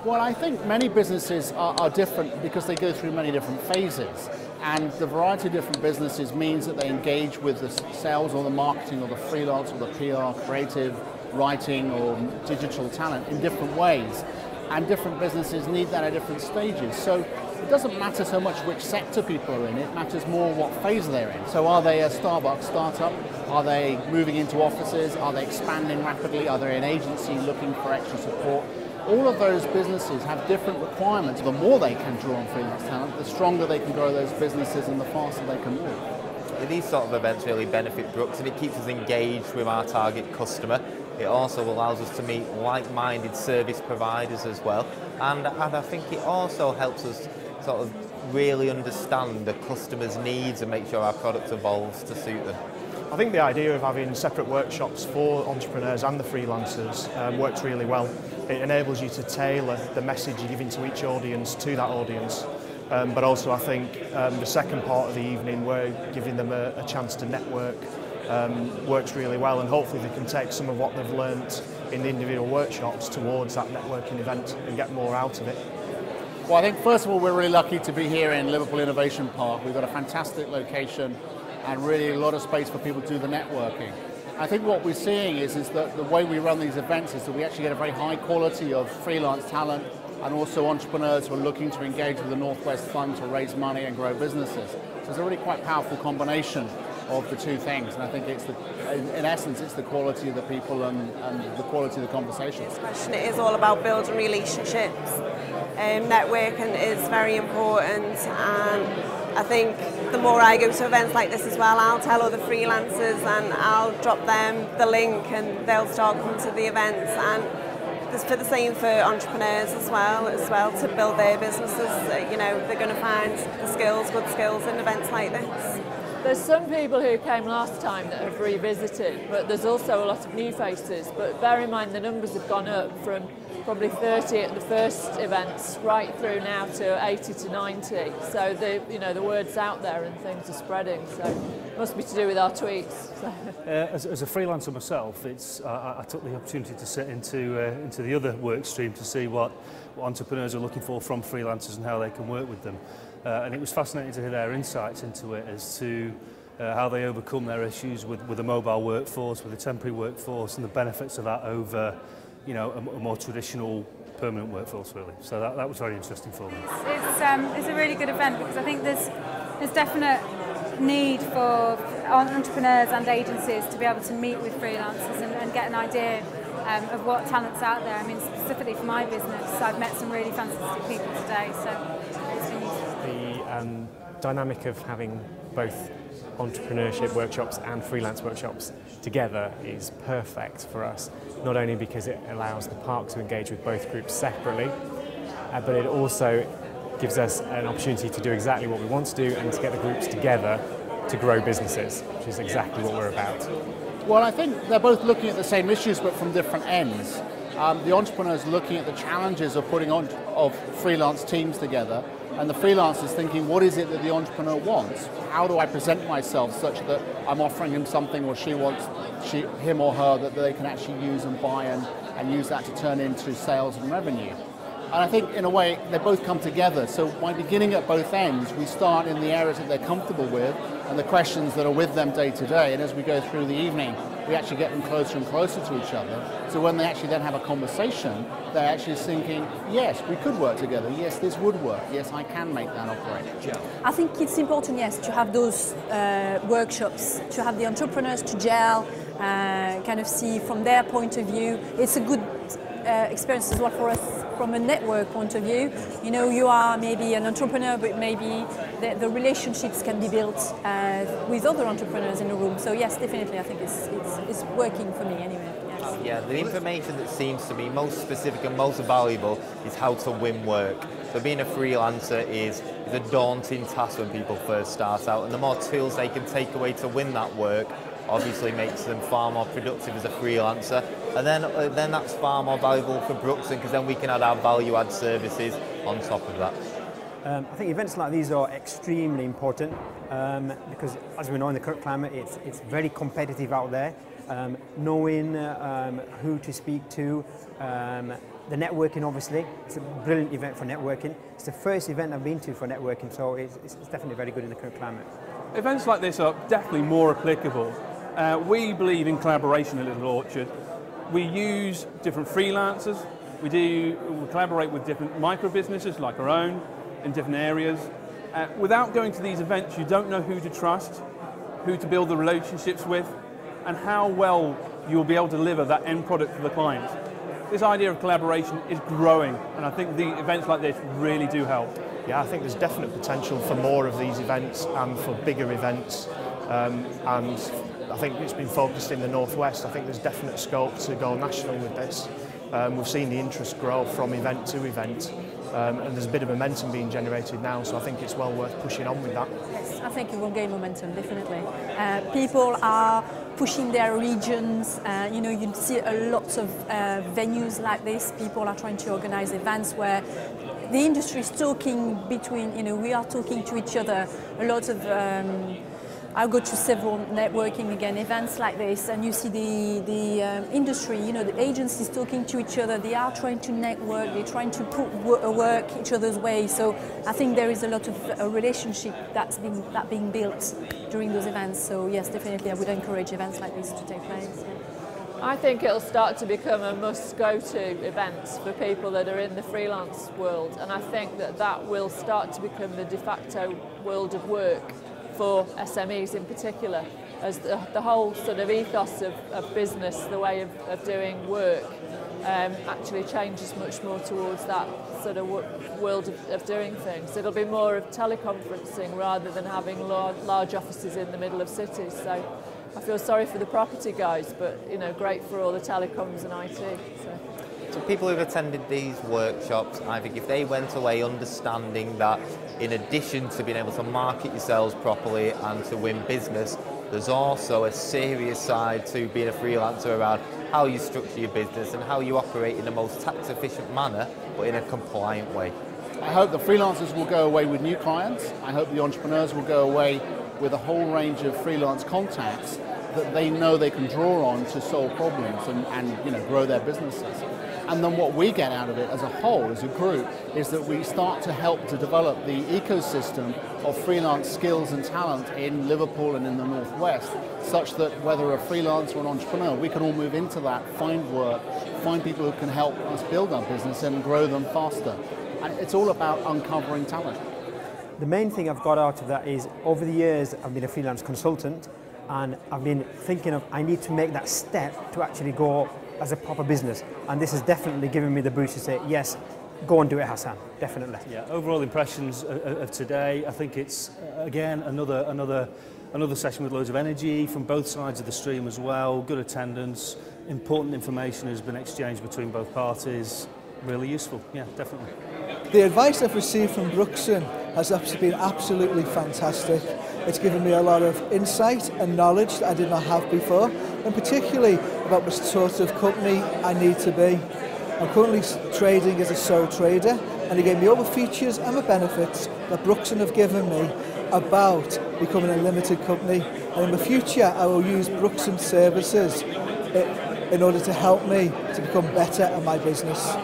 Well, I think many businesses are different because they go through many different phases. And the variety of different businesses means that they engage with the sales or the marketing or the freelance or the PR, creative, writing or digital talent in different ways. And different businesses need that at different stages. So it doesn't matter so much which sector people are in, it matters more what phase they're in. So are they a Starbucks startup? Are they moving into offices? Are they expanding rapidly? Are they an agency looking for extra support? All of those businesses have different requirements. The more they can draw on freelance talent, the stronger they can grow those businesses and the faster they can move. These sort of events really benefit Brooks, and it keeps us engaged with our target customer. It also allows us to meet like-minded service providers as well, and I think it also helps us sort of really understand the customer's needs and make sure our product evolves to suit them. I think the idea of having separate workshops for entrepreneurs and the freelancers works really well. It enables you to tailor the message you're giving to each audience to that audience. But also I think the second part of the evening, where giving them a chance to network, works really well, and hopefully they can take some of what they've learnt in the individual workshops towards that networking event and get more out of it. Well, I think first of all we're really lucky to be here in Liverpool Innovation Park. We've got a fantastic location and really a lot of space for people to do the networking. I think what we're seeing is that the way we run these events is that we actually get a very high quality of freelance talent and also entrepreneurs who are looking to engage with the Northwest Fund to raise money and grow businesses. So it's a really quite powerful combination of the two things, and I think it's in essence it's the quality of the people and the quality of the conversations. It is all about building relationships. Networking is very important, and I think the more I go to events like this as well, I'll tell other freelancers and I'll drop them the link and they'll start coming to the events, and it's for the same for entrepreneurs as well to build their businesses. You know, they're going to find the skills, good skills in events like this. There's some people who came last time that have revisited, but there's also a lot of new faces. But bear in mind the numbers have gone up from probably 30 at the first events right through now to 80 to 90. So the word's out there and things are spreading. So it must be to do with our tweets. As a freelancer myself, I took the opportunity to sit into the other work stream to see what entrepreneurs are looking for from freelancers and how they can work with them. And it was fascinating to hear their insights into it as to how they overcome their issues with a mobile workforce, with a temporary workforce, and the benefits of that over, you know, a more traditional permanent workforce, really. So that was very interesting for me. It's a really good event because I think there's definite need for entrepreneurs and agencies to be able to meet with freelancers and get an idea of what talent's out there. I mean, specifically for my business, I've met some really fantastic people today, so it's been useful. The dynamic of having both entrepreneurship workshops and freelance workshops together is perfect for us, not only because it allows the park to engage with both groups separately, but it also gives us an opportunity to do exactly what we want to do and to get the groups together to grow businesses, which is exactly what we're about. Well, I think they're both looking at the same issues but from different ends. The entrepreneurs looking at the challenges of putting of freelance teams together, and the freelancers thinking, what is it that the entrepreneur wants? How do I present myself such that I'm offering him something, or him or her, that they can actually use and buy and use that to turn into sales and revenue? And I think in a way they both come together. So by beginning at both ends, we start in the areas that they're comfortable with and the questions that are with them day to day. And as we go through the evening, we actually get them closer and closer to each other. So when they actually then have a conversation, they're actually thinking, yes, we could work together. Yes, this would work. Yes, I can make that operate. Yeah. I think it's important, yes, to have those workshops, to have the entrepreneurs to gel, kind of see from their point of view. It's a good experience as well for us from a network point of view. You know, you are maybe an entrepreneur, but maybe the relationships can be built with other entrepreneurs in the room. So yes, definitely, I think it's working for me anyway. Yes. Yeah, the information that seems to be most specific and most valuable is how to win work. So being a freelancer is a daunting task when people first start out, and the more tools they can take away to win that work obviously makes them far more productive as a freelancer, and then that's far more valuable for Brookson, because then we can add our value-add services on top of that. I think events like these are extremely important because, as we know, in the current climate, it's very competitive out there. Knowing who to speak to, The networking, obviously, it's a brilliant event for networking. It's the first event I've been to for networking, so it's definitely very good in the current climate. Events like this are definitely more applicable. We believe in collaboration at Little Orchard. We use different freelancers. We collaborate with different micro businesses like our own in different areas. Without going to these events, you don't know who to trust, who to build the relationships with, and how well you'll be able to deliver that end product for the client. This idea of collaboration is growing, and I think the events like this really do help. Yeah, I think there's definite potential for more of these events and for bigger events. And I think it's been focused in the Northwest. I think there's definite scope to go national with this. We've seen the interest grow from event to event, and there's a bit of momentum being generated now, so I think it's well worth pushing on with that. Yes, I think it will gain momentum, definitely. People are pushing their regions. You know, you see a lot of venues like this. People are trying to organize events where the industry is talking between, you know, we are talking to each other. A lot of, I go to several networking again events like this, and you see the industry, you know, the agencies talking to each other. They are trying to network. They're trying to put work each other's way. So I think there is a lot of a relationship that's being built during those events. So yes, definitely, I would encourage events like this to take place. Yeah. I think it'll start to become a must-go-to event for people that are in the freelance world, and I think that will start to become the de facto world of work for SMEs in particular, as the whole sort of ethos of business, the way of doing work, actually changes much more towards that sort of world of doing things. It'll be more of teleconferencing rather than having large offices in the middle of cities. So I feel sorry for the property guys, but you know, great for all the telecoms and IT. So people who've attended these workshops, I think if they went away understanding that in addition to being able to market yourselves properly and to win business, there's also a serious side to being a freelancer around how you structure your business and how you operate in the most tax-efficient manner, but in a compliant way. I hope the freelancers will go away with new clients. I hope the entrepreneurs will go away with a whole range of freelance contacts that they know they can draw on to solve problems and you know, grow their businesses. And then what we get out of it as a whole, as a group, is that we start to help to develop the ecosystem of freelance skills and talent in Liverpool and in the Northwest, such that whether a freelancer or an entrepreneur, we can all move into that, find work, find people who can help us build our business and grow them faster. And it's all about uncovering talent. The main thing I've got out of that is, over the years, I've been a freelance consultant, and I've been thinking of, I need to make that step to actually go as a proper business, and this has definitely given me the boost to say, yes, go and do it, Hassan, definitely. Yeah, overall impressions of today, I think it's, again, another session with loads of energy from both sides of the stream as well, good attendance, important information has been exchanged between both parties, really useful, yeah, definitely. The advice I've received from Brookson has been absolutely fantastic. It's given me a lot of insight and knowledge that I did not have before, and particularly about the sort of company I need to be. I'm currently trading as a sole trader, and it gave me all the features and the benefits that Brookson have given me about becoming a limited company. And in the future, I will use Brookson services in order to help me to become better at my business.